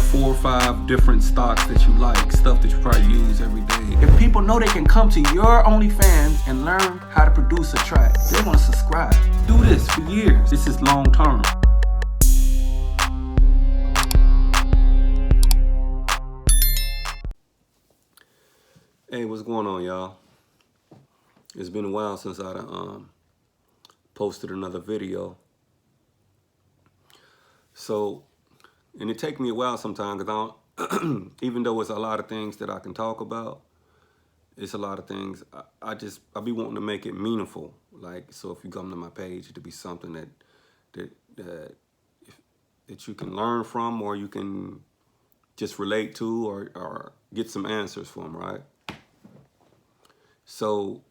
4 or 5 different stocks that you like, stuff that you probably use every day. If people know they can come to your OnlyFans and learn how to produce a track, they're gonna subscribe. Do this for years. This is long term. Hey, what's going on, y'all? It's been a while since I posted another video. So, and it takes me a while sometimes because I don't, even though it's a lot of things that I can talk about, it's a lot of things I be wanting to make it meaningful. Like, so if you come to my page, to be something that you can learn from, or you can just relate to, or get some answers from, right? So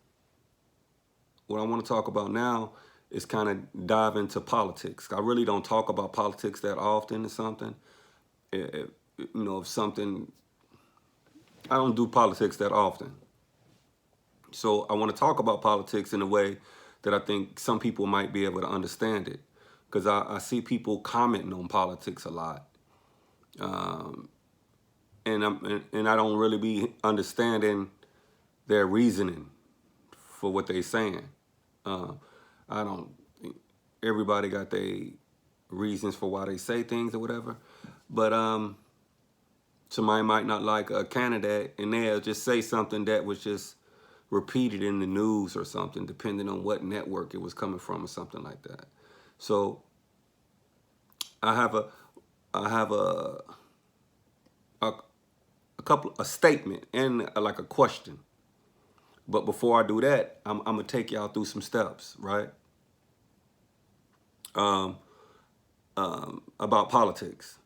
what I want to talk about now is kind of dive into politics. I really don't talk about politics that often or something. If something, I don't do politics that often. So I want to talk about politics in a way that I think some people might be able to understand it. Because I see people commenting on politics a lot. And I don't really be understanding their reasoning for what they're saying. Everybody got their reasons for why they say things or whatever. But somebody might not like a candidate and they'll just say something that was just repeated in the news or something, depending on what network it was coming from or something like that. So I have a statement and like a question. But before I do that, I'm gonna take y'all through some steps, right? About politics.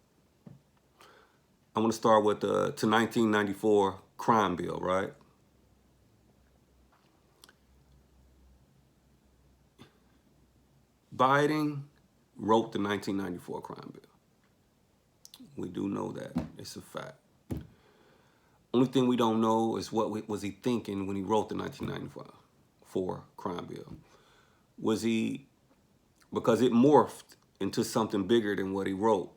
I'm gonna start with the 1994 crime bill, right? Biden wrote the 1994 crime bill. We do know that. It's a fact. Only thing we don't know is what was he thinking when he wrote the 1994 crime bill. Was he, because it morphed into something bigger than what he wrote.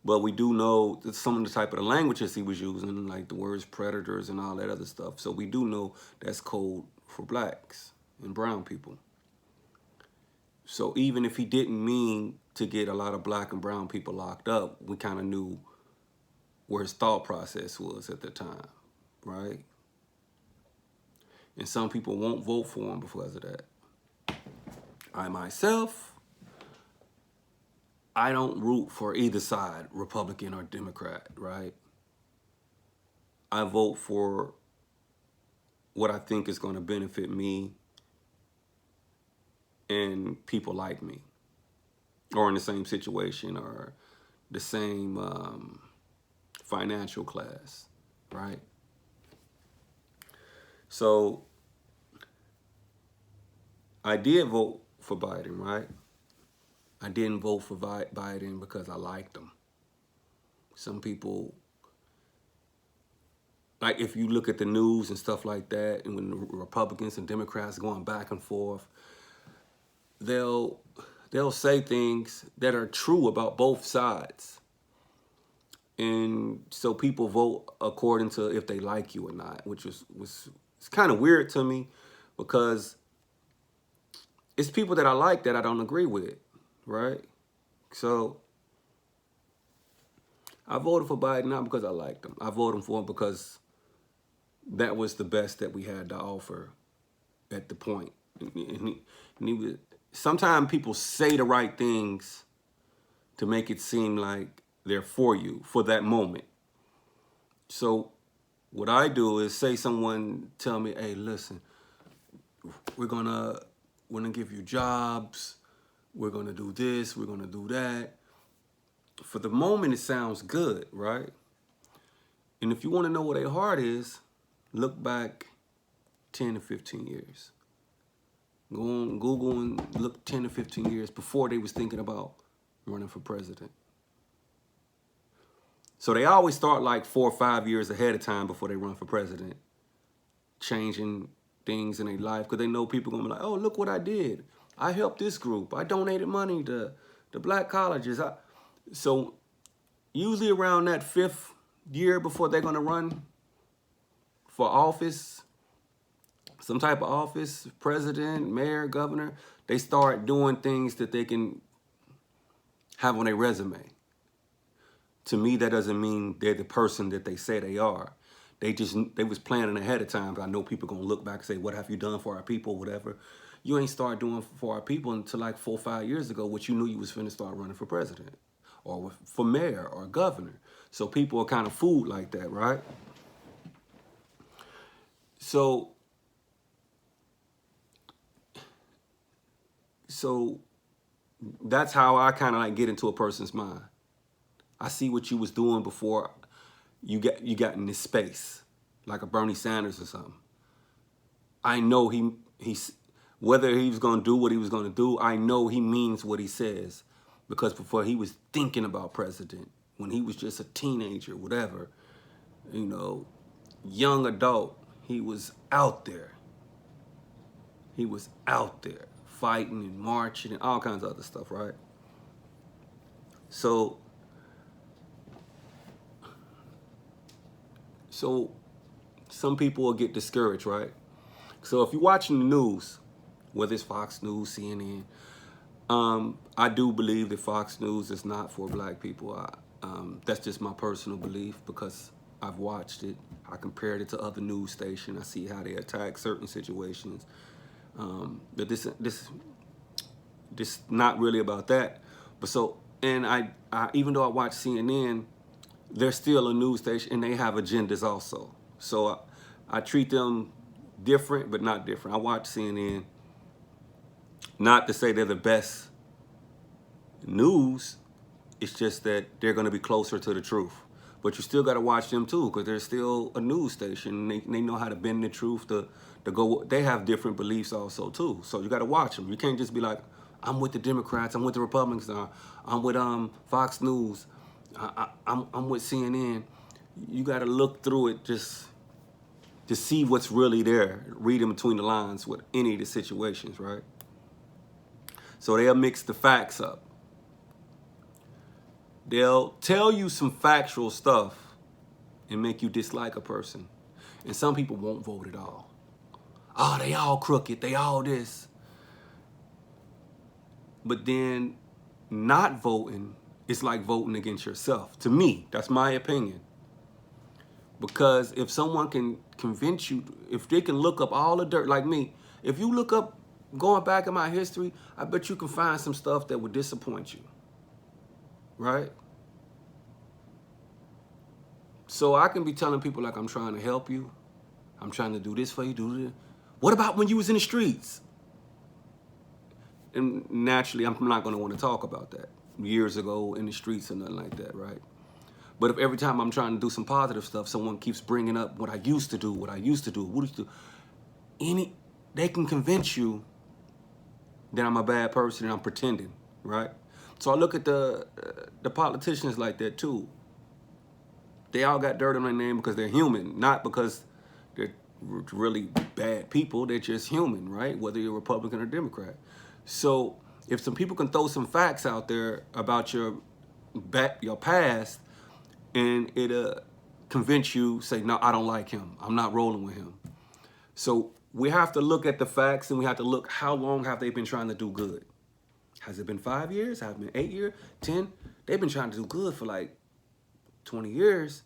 But we do know that some of the type of the languages he was using, like the words predators and all that other stuff. So we do know that's code for blacks and brown people. So even if he didn't mean to get a lot of black and brown people locked up, we kind of knew where his thought process was at the time, right? And some people won't vote for him because of that. I myself, I don't root for either side, Republican or Democrat, right? I vote for what I think is going to benefit me and people like me, or in the same situation, or the same financial class, right? So I did vote for Biden, right? I didn't vote for Biden because I liked him. Some people, like if you look at the news and stuff like that, and when the Republicans and Democrats going back and forth, they'll say things that are true about both sides. And so people vote according to if they like you or not, which was it's kind of weird to me, because it's people that I like that I don't agree with, right? So I voted for Biden not because I liked him. I voted for him because that was the best that we had to offer at the point. Sometimes people say the right things to make it seem like they're for you for that moment. So what I do is say someone tell me, hey, listen, we're gonna give you jobs, we're gonna do this, we're gonna do that. For the moment, it sounds good, right? And if you want to know what their heart is, look back 10 to 15 years. Go on Google and look 10 to 15 years before they was thinking about running for president. So they always start like 4 or 5 years ahead of time before they run for president, changing things in their life, because they know people gonna be like, oh, look what I did. I helped this group. I donated money to the black colleges. So usually around that 5th year before they're going to run for office, some type of office, president, mayor, governor, they start doing things that they can have on their resume. To me, that doesn't mean they're the person that they say they are. They was planning ahead of time. I know people gonna look back and say, what have you done for our people, whatever. You ain't start doing for our people until like 4 or 5 years ago, what you knew you was finna start running for president or for mayor or governor. So people are kind of fooled like that, right? So that's how I kind of like get into a person's mind. I see what you was doing before you got in this space, like a Bernie Sanders or something. I know he's whether he was gonna do what he was gonna do. I know he means what he says, because before he was thinking about president, when he was just a teenager, whatever, you know, young adult, he was out there. He was out there fighting and marching and all kinds of other stuff, right? So some people will get discouraged, right? So if you're watching the news, whether it's Fox News, CNN, I do believe that Fox News is not for black people. That's just my personal belief, because I've watched it. I compared it to other news stations. I see how they attack certain situations. But this not really about that. But and I even though I watch CNN, they're still a news station and they have agendas also. So I treat them different, but not different. I watch CNN, not to say they're the best news. It's just that they're going to be closer to the truth. But you still got to watch them too, because they're still a news station. They know how to bend the truth to go. They have different beliefs also too. So you got to watch them. You can't just be like, I'm with the Democrats, I'm with the Republicans, I'm with Fox News, I'm with CNN. You got to look through it just to see what's really there. Read in between the lines with any of the situations, right? So they'll mix the facts up. They'll tell you some factual stuff and make you dislike a person. And some people won't vote at all. Oh, they all crooked, they all this. But then not voting is like voting against yourself. To me, that's my opinion. Because if someone can convince you, if they can look up all the dirt, like me, if you look up, going back in my history, I bet you can find some stuff that would disappoint you, right? So I can be telling people like, I'm trying to help you, I'm trying to do this for you, do this. What about when you was in the streets? And naturally, I'm not going to want to talk about that. Years ago in the streets or nothing like that, right? But if every time I'm trying to do some positive stuff, someone keeps bringing up what I used to do, what I used to do, what I used to do, they can convince you that I'm a bad person and I'm pretending, right? So I look at the politicians like that too. They all got dirt on their name because they're human, not because they're really bad people. They're just human, right? Whether you're Republican or Democrat. So if some people can throw some facts out there about your past, and it'll convince you, say, no, I don't like him, I'm not rolling with him. So we have to look at the facts, and we have to look, how long have they been trying to do good? Has it been 5 years? Has it been 8 years? 10? They've been trying to do good for like 20 years.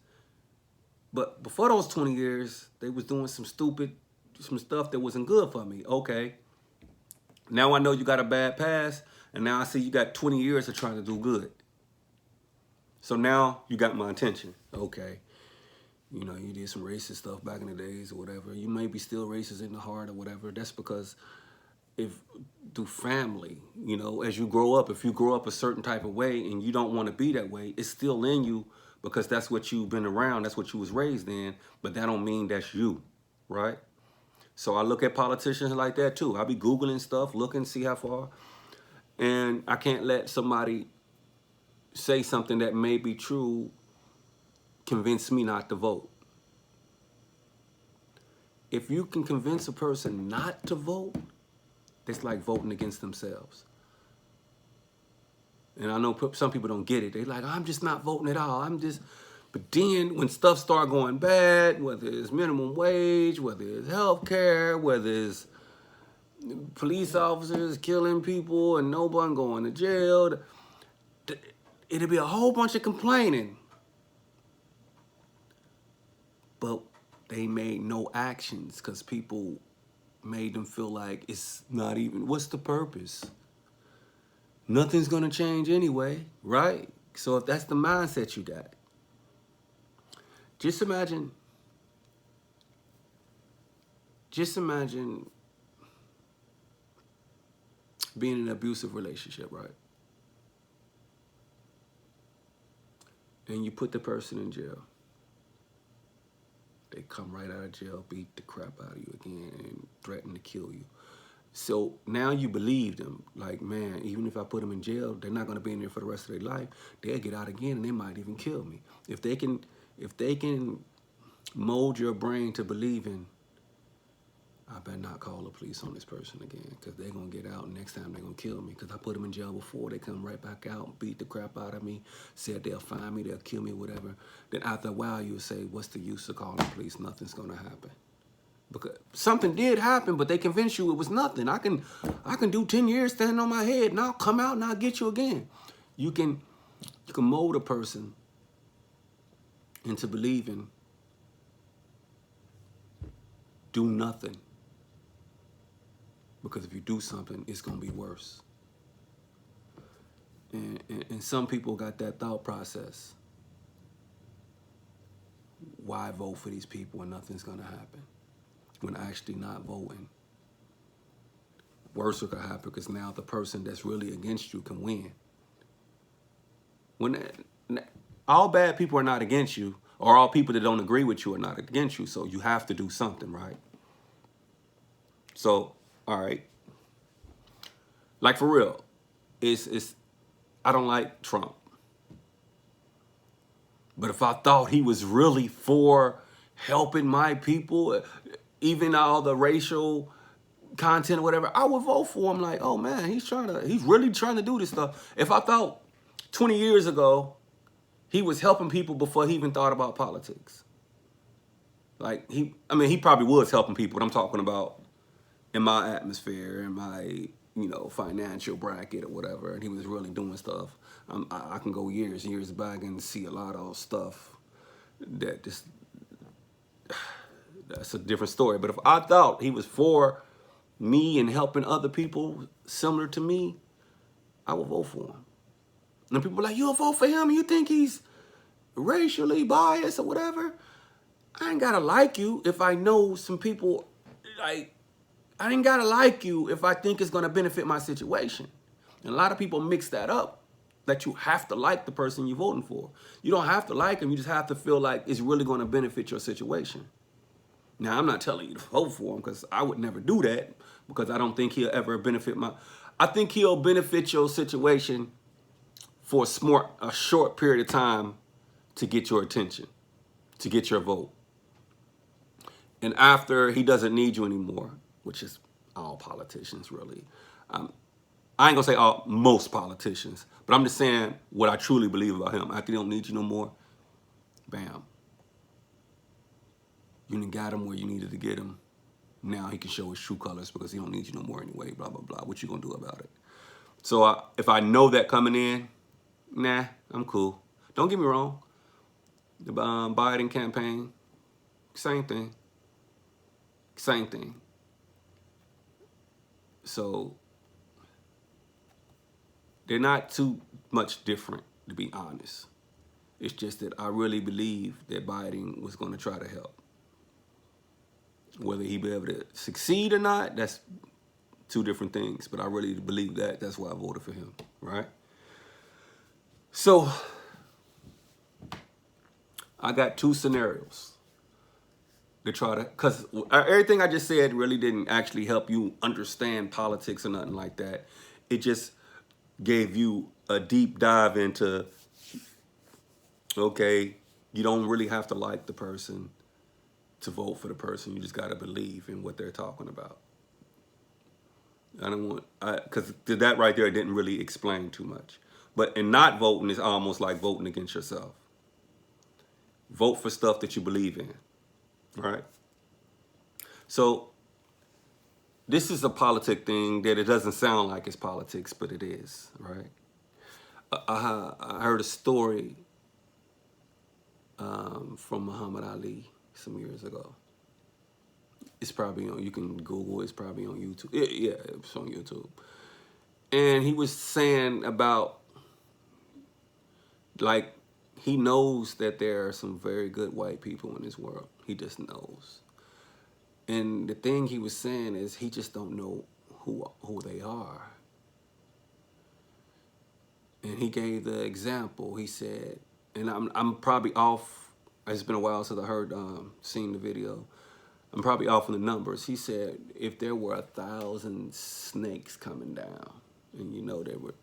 But before those 20 years, they was doing some stuff that wasn't good for me. Okay. Now I know you got a bad past, and now I see you got 20 years of trying to do good. So now you got my attention. Okay. You know, you did some racist stuff back in the days or whatever. You may be still racist in the heart or whatever. That's because through family, you know, as you grow up, if you grow up a certain type of way and you don't want to be that way, it's still in you because that's what you've been around. That's what you was raised in. But that don't mean that's you, right? So I look at politicians like that too. I be Googling stuff, looking, see how far. And I can't let somebody say something that may be true convince me not to vote. If you can convince a person not to vote, it's like voting against themselves. And I know some people don't get it. They like, I'm just not voting at all. But then when stuff start going bad, whether it's minimum wage, whether it's health care, whether it's police officers killing people and no one going to jail, it'll be a whole bunch of complaining. But they made no actions because people made them feel like it's not even, what's the purpose? Nothing's gonna change anyway, right? So if that's the mindset you got, just imagine being in an abusive relationship, right? And you put the person in jail. They come right out of jail, beat the crap out of you again, and threaten to kill you. So now you believe them, like, man, even if I put them in jail, they're not gonna be in there for the rest of their life. They'll get out again and they might even kill me. If they can mold your brain to believing, I better not call the police on this person again, because they're gonna get out and next time they're gonna kill me, because I put them in jail before. They come right back out, beat the crap out of me, said they'll find me, they'll kill me, whatever. Then after a while you'll say, what's the use of calling the police? Nothing's gonna happen. Because something did happen, but they convinced you it was nothing. I can do 10 years standing on my head and I'll come out and I'll get you again. You can mold a person into believing do nothing. Because if you do something, it's gonna be worse. And some people got that thought process. Why vote for these people when nothing's gonna happen? When actually not voting, worse could happen, because now the person that's really against you can win. When all bad people are not against you, or all people that don't agree with you are not against you, so you have to do something, right? So, all right, like for real, it's I don't like Trump, but if I thought he was really for helping my people, even all the racial content or whatever, I would vote for him. Like, oh man, he's really trying to do this stuff. If I thought 20 years ago he was helping people before he even thought about politics, like he probably was helping people, but I'm talking about in my atmosphere, in my financial bracket or whatever, and he was really doing stuff. I can go years back and see a lot of stuff that just. That's a different story. But if I thought he was for me and helping other people similar to me, I would vote for him. And people are like, you'll vote for him? You think he's racially biased or whatever? I ain't gotta like you if I know some people, like, I ain't gotta like you if I think it's gonna benefit my situation. And a lot of people mix that up, that you have to like the person you're voting for. You don't have to like him, you just have to feel like it's really gonna benefit your situation. Now, I'm not telling you to vote for him, because I would never do that, because I don't think he'll ever benefit I think he'll benefit your situation for a short period of time to get your attention, to get your vote. And after he doesn't need you anymore, which is all politicians really. I ain't gonna say most politicians, but I'm just saying what I truly believe about him. After he don't need you no more, bam. You done got him where you needed to get him. Now he can show his true colors because he don't need you no more anyway, blah, blah, blah. What you gonna do about it? So if I know that coming in, nah, I'm cool. Don't get me wrong. The Biden campaign, same thing. Same thing. So they're not too much different, to be honest. It's just that I really believe that Biden was gonna try to help. Whether he be able to succeed or not, that's two different things. But I really believe that. That's why I voted for him, right? So I got two scenarios to try to, because everything I just said really didn't actually help you understand politics or nothing like that. It just gave you a deep dive into, okay, you don't really have to like the person to vote for the person. You just got to believe in what they're talking about. I don't want, because that right there didn't really explain too much. and not voting is almost like voting against yourself. Vote for stuff that you believe in, right? So this is a politic thing that it doesn't sound like it's politics, but it is, right? I heard a story from Muhammad Ali some years ago. It's probably on, you can Google, it's probably on YouTube. Yeah, it's on YouTube. And he was saying about, like, he knows that there are some very good white people in this world. He just knows. And the thing he was saying is he just don't know who they are. And he gave the example. He said, and I'm probably off. It's been a while since I heard seen the video. I'm probably off on the numbers. He said if there were 1,000 snakes coming down, and you know there were,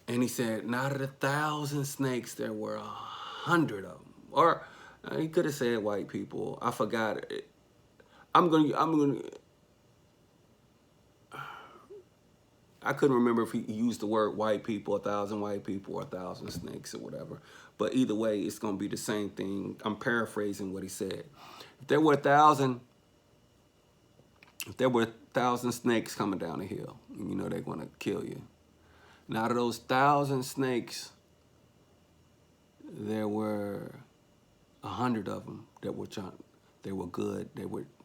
and he said not out of 1,000 snakes there were 100 of them, or he could have said white people. I forgot it. I'm gonna. I couldn't remember if he used the word white people, 1,000 white people, or 1,000 snakes, or whatever. But either way, it's gonna be the same thing. I'm paraphrasing what he said. If there were 1,000 snakes coming down the hill, and you know they're gonna kill you. And out of those 1,000 snakes, there were 100 of them that were they were good.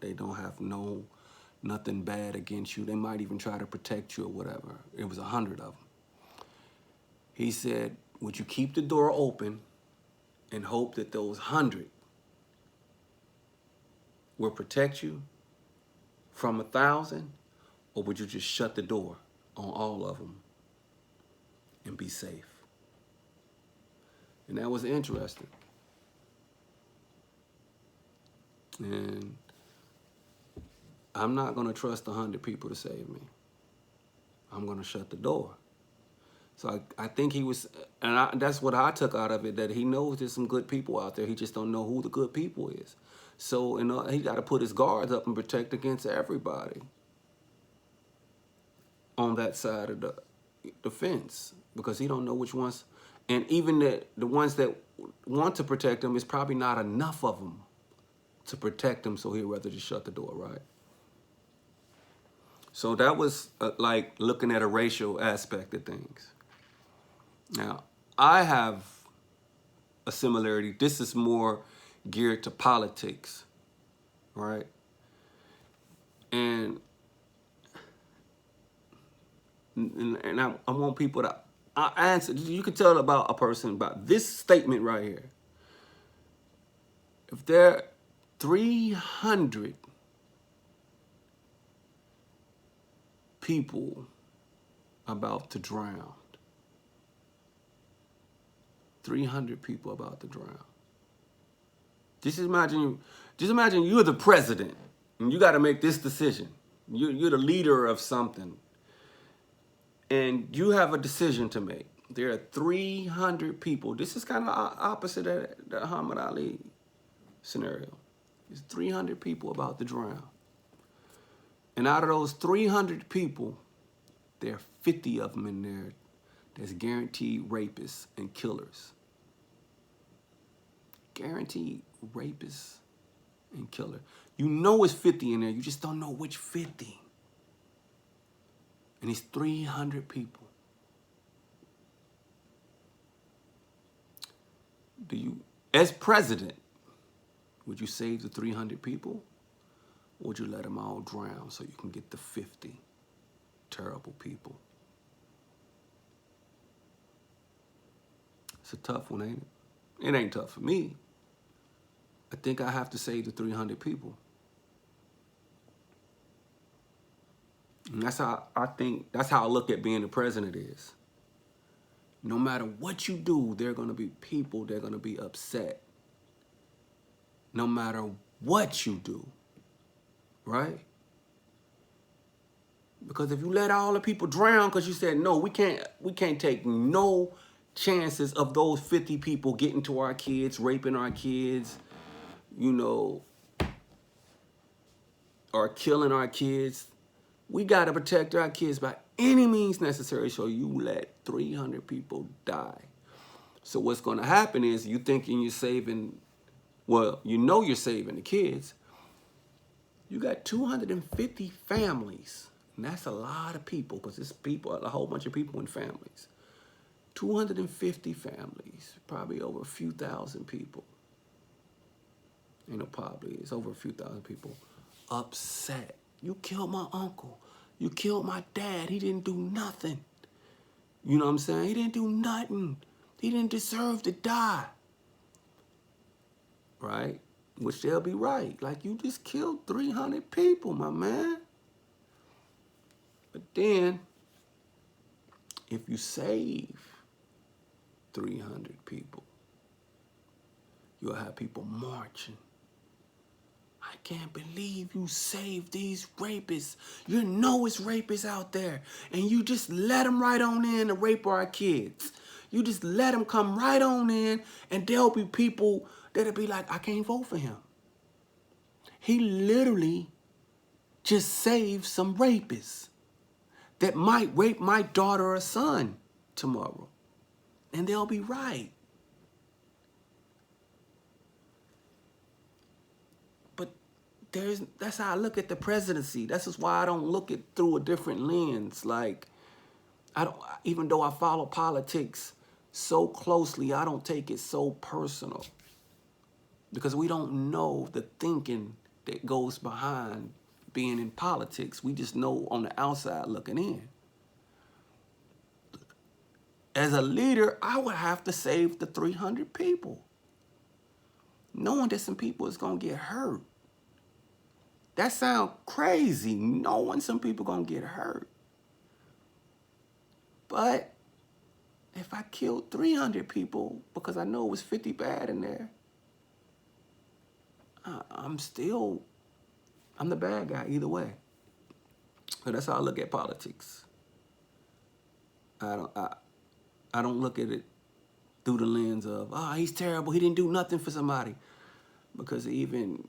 They don't have nothing bad against you. They might even try to protect you or whatever. It was 100 of them. He said, would you keep the door open and hope that those 100 will protect you from 1,000, or would you just shut the door on all of them and be safe? And that was interesting. And I'm not going to trust 100 people to save me. I'm going to shut the door. So I think he was, and that's what I took out of it, that he knows there's some good people out there. He just don't know who the good people is. So he got to put his guards up and protect against everybody on that side of the fence, because he don't know which ones. And even the ones that want to protect him, is probably not enough of them to protect him, so he'd rather just shut the door, right? So that was like looking at a racial aspect of things. Now, I have a similarity. This is more geared to politics, right? And I want people to answer. You can tell about a person about this statement right here. If there are 300 people about to drown, 300 people about to drown. Just imagine you're the president and you got to make this decision. You're the leader of something, and you have a decision to make. There are 300 people. This is kind of opposite of the Muhammad Ali scenario. There's 300 people about to drown. And out of those 300 people, there are 50 of them in there that's guaranteed rapists and killers. Guaranteed rapists and killers. You know it's 50 in there, you just don't know which 50. And it's 300 people. As president, would you save the 300 people? Or would you let them all drown so you can get the 50 terrible people? It's a tough one, ain't it? It ain't tough for me. I think I have to save the 300 people. And that's how I look at being the president is. No matter what you do, there are going to be people that are going to be upset. No matter what you do, right? Because if you let all the people drown because you said, no, we can't take no chances of those 50 people getting to our kids, raping our kids, or killing our kids. We got to protect our kids by any means necessary, so you let 300 people die. So what's going to happen is you thinking you're saving, well, you know you're saving the kids. You got 250 families, and that's a lot of people because it's people, a whole bunch of people in families. 250 families, probably over a few thousand people. You know, probably it's over a few thousand people upset. You killed my uncle. You killed my dad. He didn't do nothing. You know what I'm saying? He didn't do nothing. He didn't deserve to die. Right? Which they'll be right. Like, you just killed 300 people, my man. But then, if you save 300 people, you'll have people marching. I can't believe you saved these rapists. You know it's rapists out there. And you just let them right on in to rape our kids. You just let them come right on in, and there'll be people that'll be like, I can't vote for him. He literally just saved some rapists that might rape my daughter or son tomorrow. And they'll be right. But that's how I look at the presidency. That's just why I don't look it through a different lens. Like, even though I follow politics so closely, I don't take it so personal. Because we don't know the thinking that goes behind being in politics. We just know on the outside looking in. As a leader, I would have to save the 300 people, knowing that some people is going to get hurt. That sounds crazy, knowing some people going to get hurt. But if I killed 300 people because I know it was 50 bad in there, I'm the bad guy either way. So that's how I look at politics. I don't look at it through the lens of, he's terrible, he didn't do nothing for somebody. Because even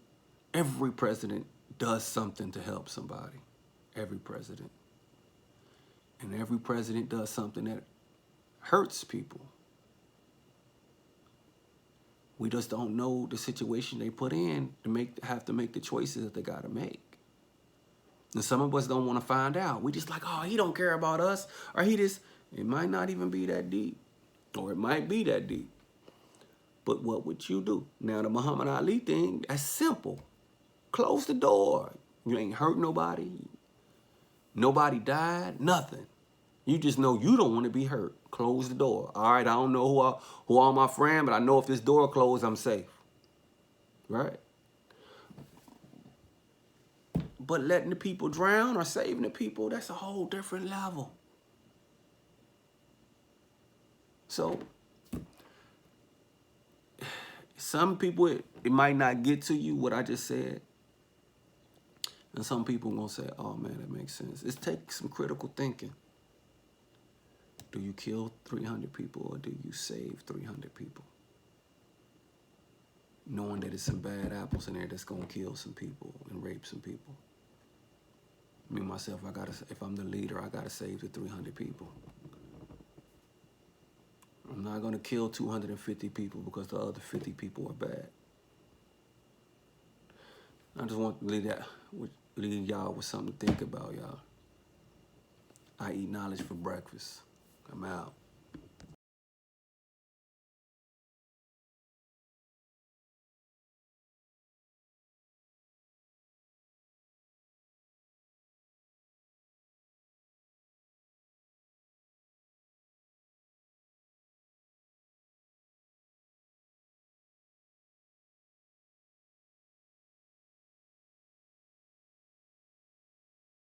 every president does something to help somebody. Every president. And every president does something that hurts people. We just don't know the situation they put in to have to make the choices that they got to make. And some of us don't want to find out. We just like, he don't care about us. Or it might not even be that deep. Or it might be that deep. But what would you do? Now, the Muhammad Ali thing, that's simple. Close the door. You ain't hurt nobody. Nobody died, nothing. You just know you don't want to be hurt. Close the door. All right, I don't know who are my friend, but I know if this door closed, I'm safe. Right? But letting the people drown or saving the people, that's a whole different level. So, some people, it might not get to you, what I just said. And some people are going to say, oh, man, that makes sense. It takes some critical thinking. Do you kill 300 people or do you save 300 people? Knowing that there's some bad apples in there that's going to kill some people and rape some people. Me, myself, if I'm the leader, I got to save the 300 people. I'm not going to kill 250 people because the other 50 people are bad. I just want to leave y'all with something to think about, y'all. I eat knowledge for breakfast. I'm out.